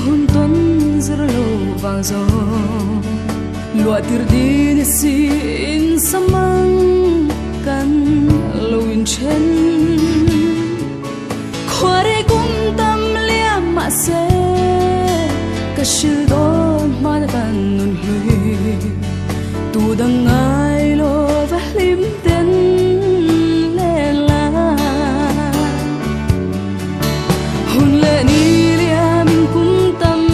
hun tuấn giữa lâu vàng gió lụa tir đi xin samang kan luin chen khoa đây cũng tâm liam mà sẽ cả sự đón mà tan nun hui tu đang ai lo và lim tên lệ la hun lệ ni lia mình cũng tâm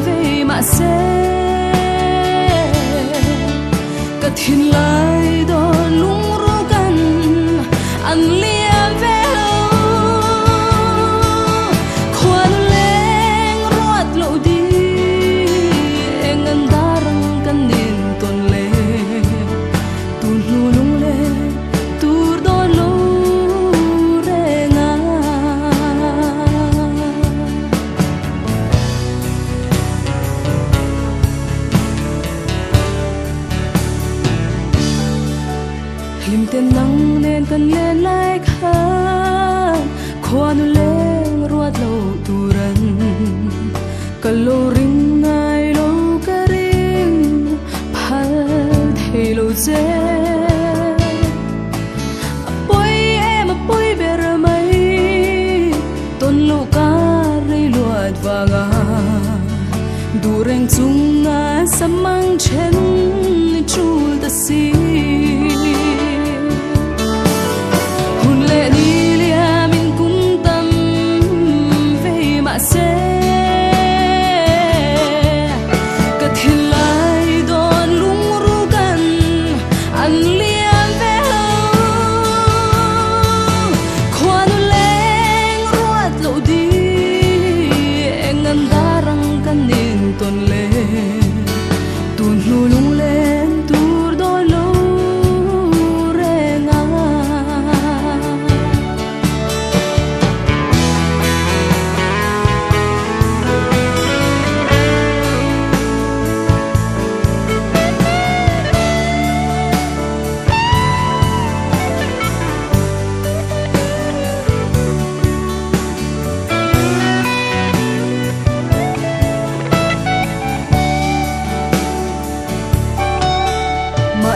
về mà sẽ cả thiên lai đó lung ruกันอันเลียเวลควันแรงรวดโลดีเอ็งอันดารังกันนินตนเลตูนหูลุงเลตูรดอนโลเรงาลิมเต้นนังเน้นกันเล่นไล่ข้าควานุเล่งรวดโลตูรันกะโลริงไงโลกะริงพัลเทโลเจป่วยมาป่วยเบรมัยต้นลูกการิลวดวางาดูเร่งจุงงาสมังเช่นจูตะซี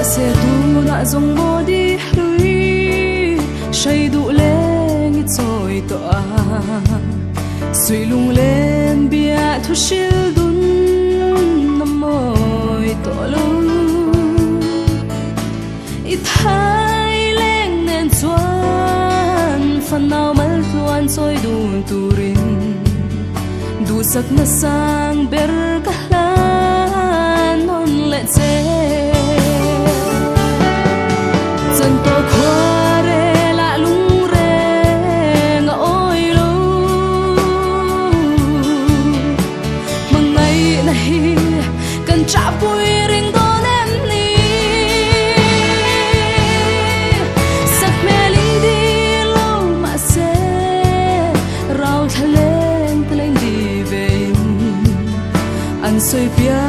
sẽ tu đã dùng bồ đi lui say đủ lên ít rồi tỏa suy lung lên bia thu siêu đun nằm môi tỏa luôn ít hai lên nên chuan phần nào mất luan rồi đủ turin đủ sắc na sang ber kahlan non let se dân tôi khoa rê lạ lung rê ngõ ôi lâu mà ngày này cần trả vui riêng đón em đi sắc mẹ linh đi lâu mà sẽ rau thà lên đi về anh xoay bia